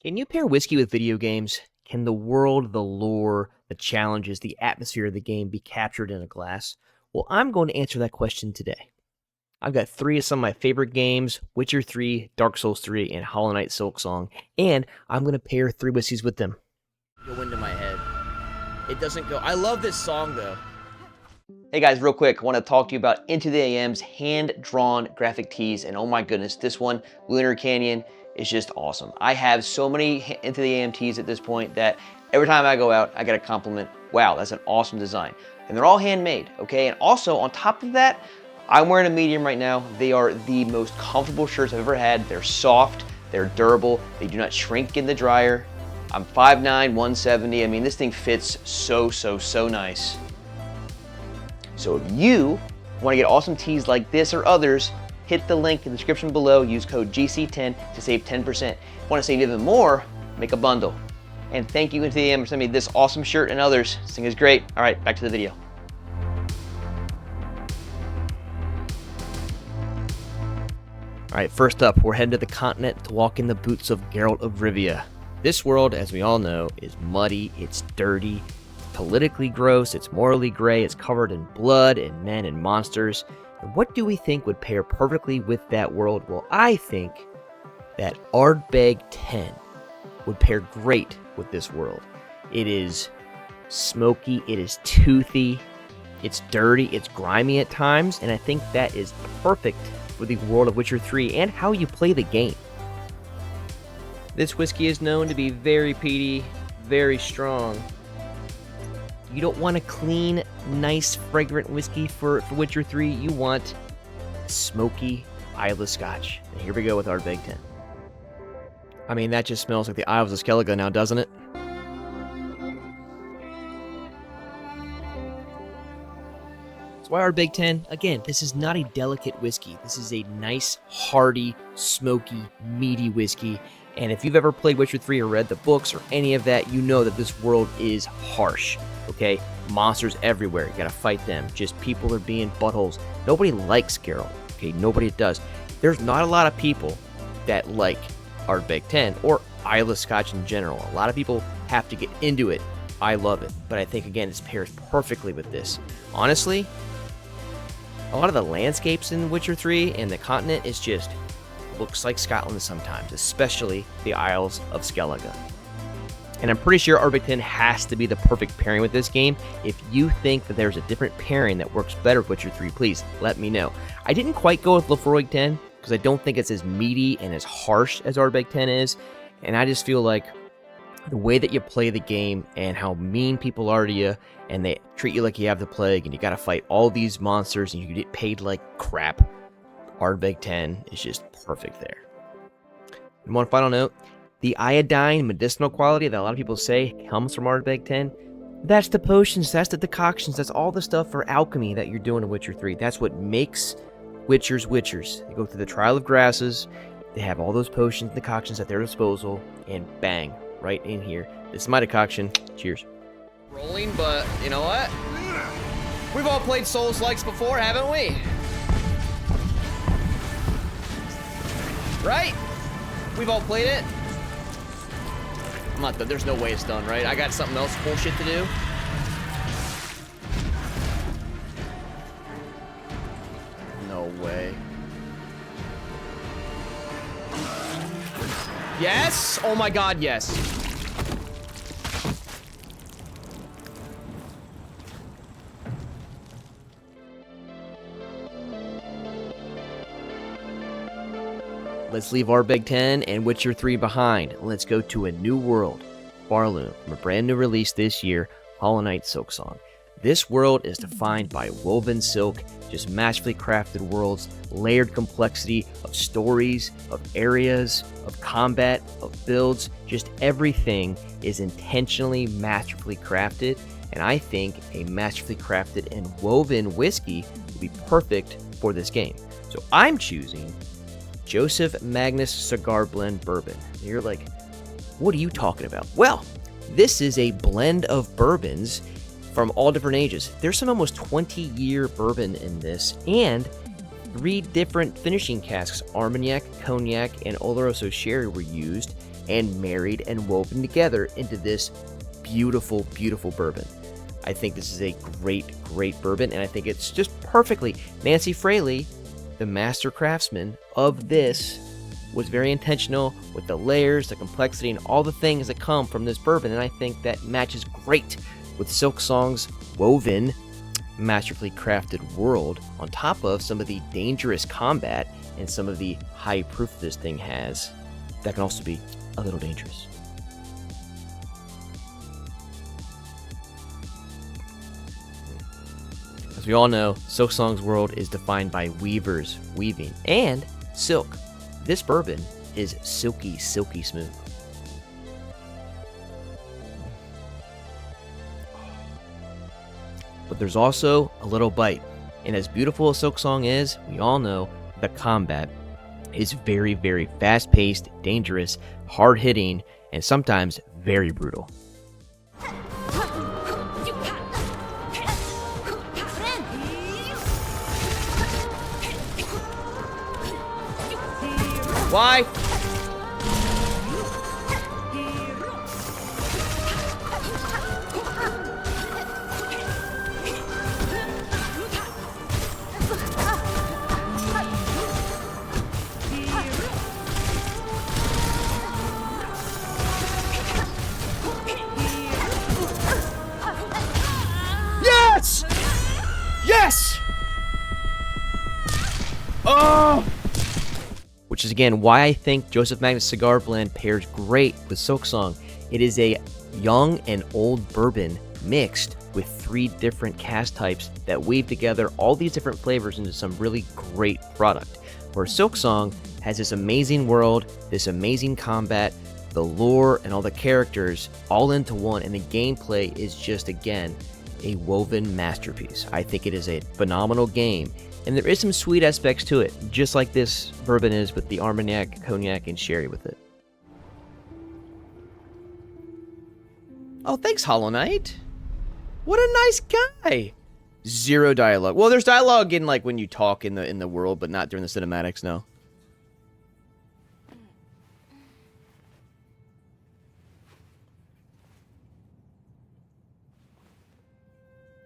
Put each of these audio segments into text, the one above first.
Can you pair whiskey with video games? Can the world, the lore, the challenges, the atmosphere of the game be captured in a glass? Well, I'm going to answer that question today. I've got three of some of my favorite games, Witcher 3, Dark Souls 3, and Hollow Knight Silksong, and I'm going to pair three whiskeys with them. Go into my head. It doesn't go. I love this song, though. Hey guys, real quick, I want to talk to you about Into the AM's hand-drawn graphic tees, and oh my goodness, this one, Lunar Canyon, is just awesome. I have so many Into the AM tees at this point that every time I go out, I get a compliment. Wow, that's an awesome design. And they're all handmade, okay? And also, on top of that, I'm wearing a medium right now. They are the most comfortable shirts I've ever had. They're soft, they're durable, they do not shrink in the dryer. I'm 5'9", 170. I mean, this thing fits so nice. So if you want to get awesome tees like this or others, hit the link in the description below, use code GC10 to save 10%. Want to save even more? Make a bundle. And thank you Into the AM for sending me this awesome shirt and others. This thing is great. All right, back to the video. All right, first up, we're heading to the continent to walk in the boots of Geralt of Rivia. This world, as we all know, is muddy, it's dirty, politically gross, it's morally gray, it's covered in blood and men and monsters. And what do we think would pair perfectly with that world? Well, I think that Ardbeg 10 would pair great with this world. It is smoky, it is toothy, it's dirty, it's grimy at times, and I think that is perfect for the world of Witcher 3 and how you play the game. This whiskey is known to be very peaty, very strong. You don't want a clean, nice, fragrant whiskey for Witcher 3. You want smoky Islay Scotch. And here we go with Ardbeg 10. I mean, that just smells like the Isles of Skellige now, doesn't it? So why Ardbeg 10? Again, this is not a delicate whiskey. This is a nice, hearty, smoky, meaty whiskey. And if you've ever played Witcher 3 or read the books or any of that, you know that this world is harsh. Okay, monsters everywhere, you gotta fight them, just people are being buttholes. Nobody likes Geralt, okay, nobody does. There's not a lot of people that like Ardbeg 10, or Islay Scotch in general. A lot of people have to get into it. I love it, but I think, again, it pairs perfectly with this. Honestly, a lot of the landscapes in Witcher 3 and the continent is just, looks like Scotland sometimes, especially the Isles of Skellige. And I'm pretty sure Ardbeg 10 has to be the perfect pairing with this game. If you think that there's a different pairing that works better with Witcher 3, please let me know. I didn't quite go with Lothric 10 because I don't think it's as meaty and as harsh as Ardbeg 10 is. And I just feel like the way that you play the game and how mean people are to you, and they treat you like you have the plague and you got to fight all these monsters and you get paid like crap, Ardbeg 10 is just perfect there. And one final note. The iodine medicinal quality that a lot of people say comes from Ardbeg 10, that's the potions, that's the decoctions, that's all the stuff for alchemy that you're doing in Witcher 3. That's what makes Witchers Witchers. They go through the trial of grasses, they have all those potions, decoctions at their disposal, and bang, right in here. This is my decoction. Cheers. Rolling, but you know what? We've all played Souls-likes before, haven't we? Right? We've all played it. I'm not done. There's no way it's done, right? I got something else bullshit to do. No way. Yes! Oh my god, yes. Let's leave Ardbeg 10 and Witcher 3 behind. Let's go to a new world, Farloom, from a brand new release this year, Hollow Knight Silksong. This world is defined by woven silk, just masterfully crafted worlds, layered complexity of stories, of areas, of combat, of builds. Just everything is intentionally masterfully crafted, and I think a masterfully crafted and woven whiskey would be perfect for this game. So I'm choosing Joseph Magnus Cigar Blend Bourbon. You're like, what are you talking about? Well, this is a blend of bourbons from all different ages. There's some almost 20-year bourbon in this, and 3 different finishing casks, Armagnac, Cognac, and Oloroso Sherry were used, and married and woven together into this beautiful, beautiful bourbon. I think this is a great, great bourbon, and I think it's just perfectly. Nancy Fraley, the master craftsman of this, was very intentional with the layers, the complexity, and all the things that come from this bourbon, and I think that matches great with Silksong's woven, masterfully crafted world, on top of some of the dangerous combat and some of the high proof this thing has that can also be a little dangerous. As we all know, Silksong's world is defined by weavers weaving and silk. This bourbon is silky, silky smooth. But there's also a little bite. And as beautiful as Silksong is, we all know the combat is very, very fast-paced, dangerous, hard-hitting, and sometimes very brutal. Why? Yes! Yes! Oh! Which is again why I think Joseph Magnus Cigar Blend pairs great with Silksong. It is a young and old bourbon mixed with 3 different cask types that weave together all these different flavors into some really great product. Where Silksong has this amazing world, this amazing combat, the lore, and all the characters all into one, and the gameplay is just, again, a woven masterpiece. I think it is a phenomenal game. And there is some sweet aspects to it, just like this bourbon is with the Armagnac, Cognac, and Sherry with it. Oh, thanks, Hollow Knight. What a nice guy. 0 dialogue. Well, there's dialogue in like when you talk in the world, but not during the cinematics, no.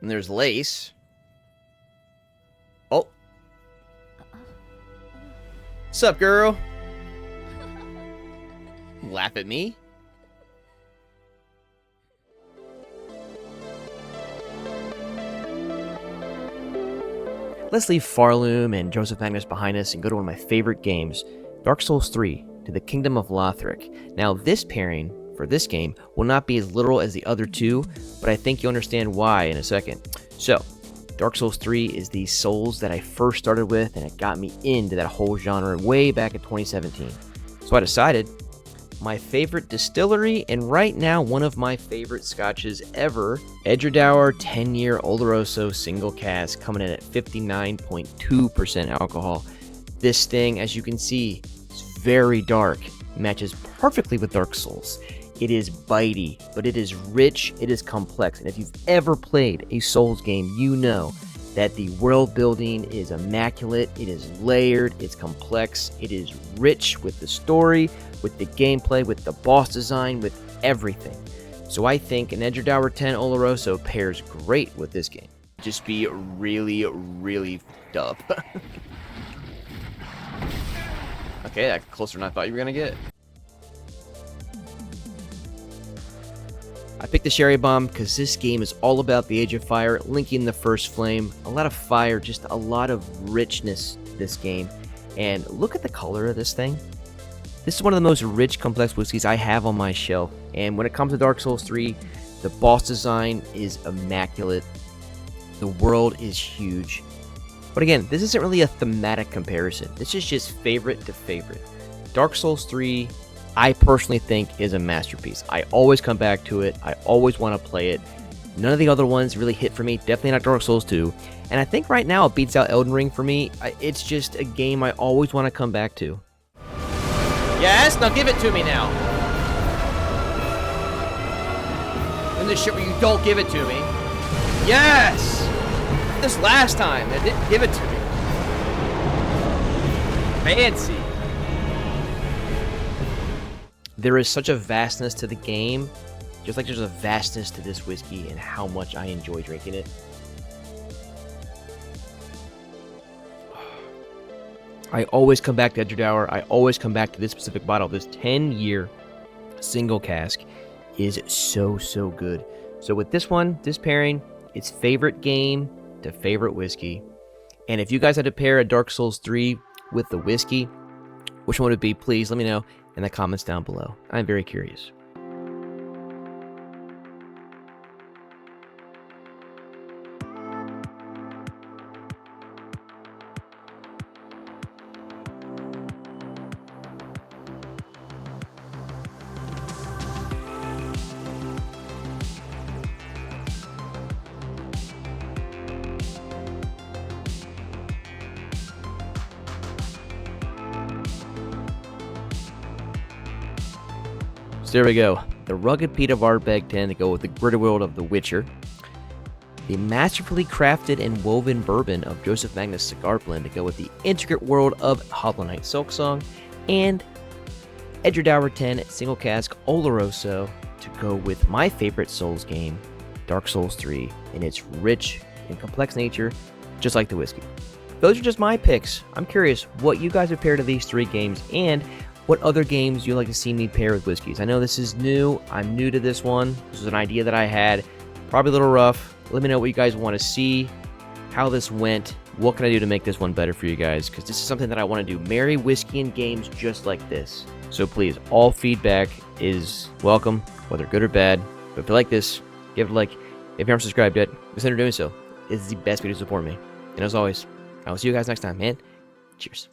And there's Lace. Oh. Sup, girl? Laugh at me? Let's leave Farloom and Joseph Magnus behind us and go to one of my favorite games, Dark Souls 3, to the Kingdom of Lothric. Now, this pairing for this game will not be as literal as the other two, but I think you'll understand why in a second. So, Dark Souls 3 is the Souls that I first started with, and it got me into that whole genre way back in 2017. So I decided my favorite distillery, and right now one of my favorite scotches ever, Edradour 10-year Oloroso single cask, coming in at 59.2% alcohol. This thing, as you can see, is very dark, matches perfectly with Dark Souls. It is bitey, but it is rich, it is complex, and if you've ever played a Souls game, you know that the world building is immaculate, it is layered, it's complex, it is rich with the story, with the gameplay, with the boss design, with everything. So I think an Edradour 10 Oloroso pairs great with this game. Just be really, really f***ed up. Okay, that's closer than I thought you were gonna get. I picked the Sherry Bomb because this game is all about the Age of Fire, linking the First Flame. A lot of fire, just a lot of richness this game. And look at the color of this thing. This is one of the most rich, complex whiskeys I have on my shelf. And when it comes to Dark Souls 3, the boss design is immaculate. The world is huge. But again, this isn't really a thematic comparison. This is just favorite to favorite. Dark Souls 3, I personally think, is a masterpiece. I always come back to it. I always want to play it. None of the other ones really hit for me. Definitely not Dark Souls 2. And I think right now it beats out Elden Ring for me. It's just a game I always want to come back to. Yes, now give it to me now. In this shit where you don't give it to me. Yes! This last time, they didn't give it to me. Fancy. there is such a vastness to the game, just like there's a vastness to this whiskey and how much I enjoy drinking it. I always come back to Edradour. I always come back to this specific bottle. This 10-year single cask is so, so good. So with this one, this pairing, it's favorite game to favorite whiskey. And if you guys had to pair a Dark Souls 3 with the whiskey, which one would it be? Please let me know in the comments down below. I'm very curious. So there we go. The rugged peat of Ardbeg 10 to go with the gritty world of The Witcher. The masterfully crafted and woven bourbon of Joseph Magnus Cigar blend to go with the intricate world of Hollow Knight Silksong. And Edradour 10 single cask Oloroso to go with my favorite Souls game, Dark Souls 3, in its rich and complex nature, just like the whiskey. Those are just my picks. I'm curious what you guys would pair to these 3 games, and what other games you'd like to see me pair with whiskeys. I know this is new. I'm new to this one. This was an idea that I had. Probably a little rough. Let me know what you guys want to see, how this went. What can I do to make this one better for you guys? Because this is something that I want to do. Marry whiskey and games just like this. So please, all feedback is welcome, whether good or bad. But if you like this, give it a like. If you aren't subscribed yet, consider doing so. It's the best way to support me. And as always, I will see you guys next time, man. Cheers.